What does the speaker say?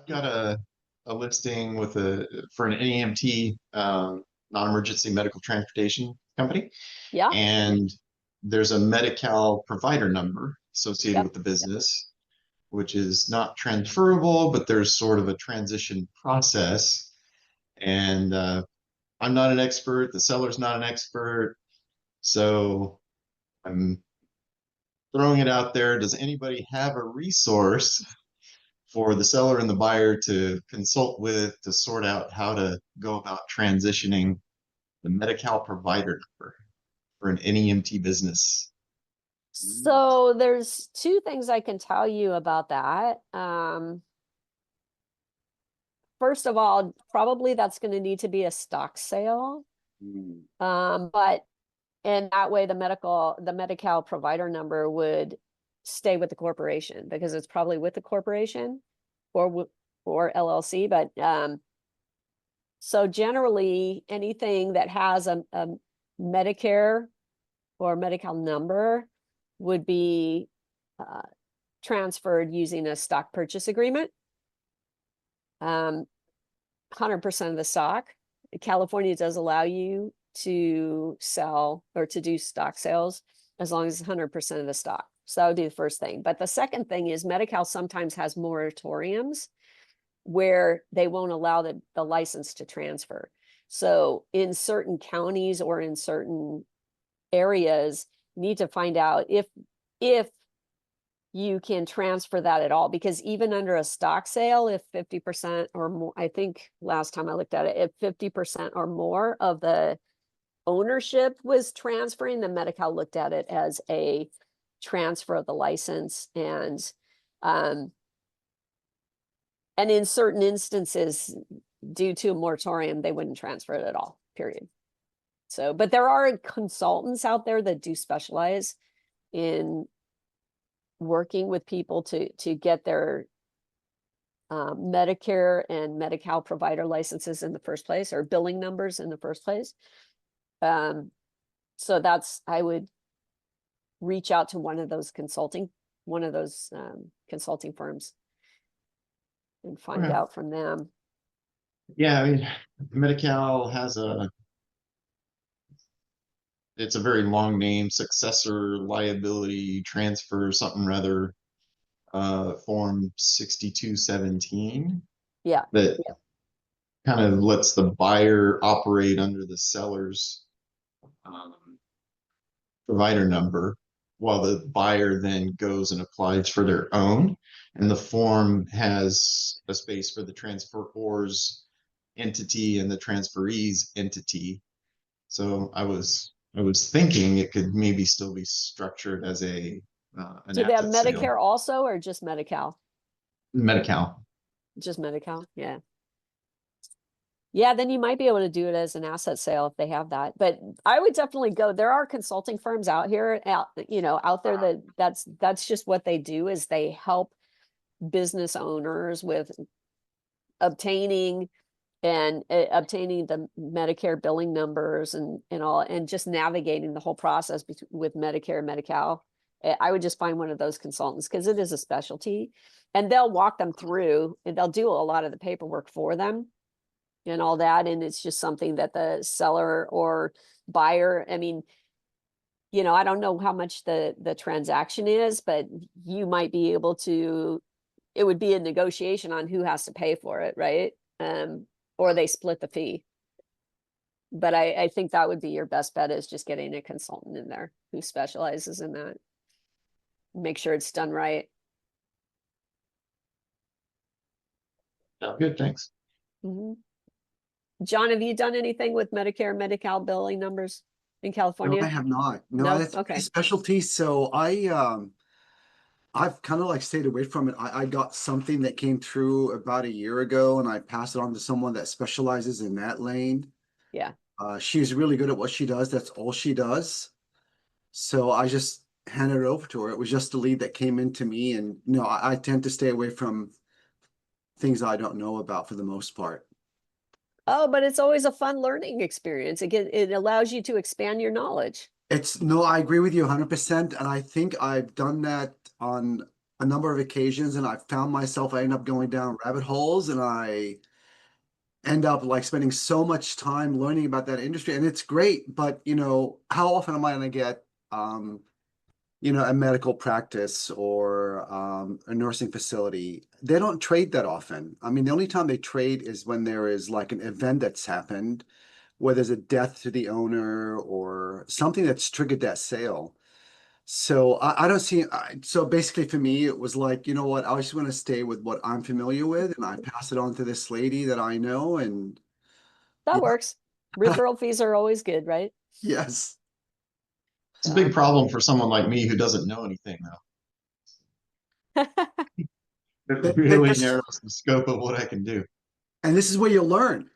I've got a listing with for an NEMT, non-emergency medical transportation company, Yeah. and there's a Medi-Cal provider number associated Yep. with the business, which is not transferable, but there's sort of a transition process. And I'm not an expert, the seller's not an expert, so I'm throwing it out there. Does anybody have a resource for the seller and the buyer to consult with to sort out how to go about transitioning the Medi-Cal provider number for an NEMT business? So there's two things I can tell you about that. First of all, probably that's going to need to be a stock sale. But in that way, the Medi-Cal provider number would stay with the corporation because it's probably with the corporation or LLC. But so generally, anything that has a Medicare or Medi-Cal number would be transferred using a stock purchase agreement. 100% of the stock. California does allow you to sell or to do stock sales as long as it's 100% of the stock. So that would be the first thing. But the second thing is Medi-Cal sometimes has moratoriums where they won't allow the license to transfer. So in certain counties or in certain areas, you need to find out if you can transfer that at all, because even under a stock sale, if 50% or more, I think last time I looked at it, if 50% or more of the ownership was transferring, the Medi-Cal looked at it as a transfer of the license. And in certain instances, due to a moratorium, they wouldn't transfer it at all, period. So, but there are consultants out there that do specialize in working with people to get their Medicare and Medi-Cal provider licenses in the first place, or billing numbers in the first place. So I would reach out to one of those consulting firms and find out from them. Yeah, I mean, Medi-Cal has it's a very long name, successor liability transfer, something rather, form 6217. Yeah. That kind of lets the buyer operate under the seller's provider number, while the buyer then goes and applies for their own. And the form has a space for the transferor's entity and the transferee's entity. So I was thinking it could maybe still be structured as an Do they have asset sale. Medicare also, or just Medi-Cal? Medi-Cal. Just Medi-Cal, yeah. Yeah, then you might be able to do it as an asset sale if they have that. But I would definitely go. There are consulting firms out here, out there that's just what they do, is they help business owners with obtaining the Medicare billing numbers and all, and just navigating the whole process with Medicare and Medi-Cal. I would just find one of those consultants, because it is a specialty, and they'll walk them through, and they'll do a lot of the paperwork for them and all that. And it's just something that the seller or buyer, I mean, I don't know how much the transaction is, but you might be able to, it would be a negotiation on who has to pay for it, right? Or they split the fee. But I think that would be your best bet, is just getting a consultant in there who specializes in that. Make sure it's done right. Good, thanks. Mm-hmm. John, have you done anything with Medicare, Medi-Cal billing numbers in California? No, I have not. No, that's okay. Specialty. So I've kind of like stayed away from it. I got something that came through about a year ago, and I passed it on to someone that specializes in that lane. Yeah. She's really good at what she does. That's all she does. So I just handed it over to her. It was just a lead that came into me, and I tend to stay away from things I don't know about for the most part. Oh, but it's always a fun learning experience. It allows you to expand your knowledge. I agree with you 100%. And I think I've done that on a number of occasions, and I found myself, I end up going down rabbit holes, and I end up like spending so much time learning about that industry, and it's great. But how often am I going to get a medical practice or a nursing facility? They don't trade that often. I mean, the only time they trade is when there is like an event that's happened, where there's a death to the owner or something that's triggered that sale. So I don't see. So basically, for me, it was like, you know what? I just want to stay with what I'm familiar with, and I pass it on to this lady that I know. And That yeah, works. Referral fees are always good, right? yes, It's a big problem for someone like me who doesn't know anything, though. It really that's narrows the scope of what I can do. and this is where you learn.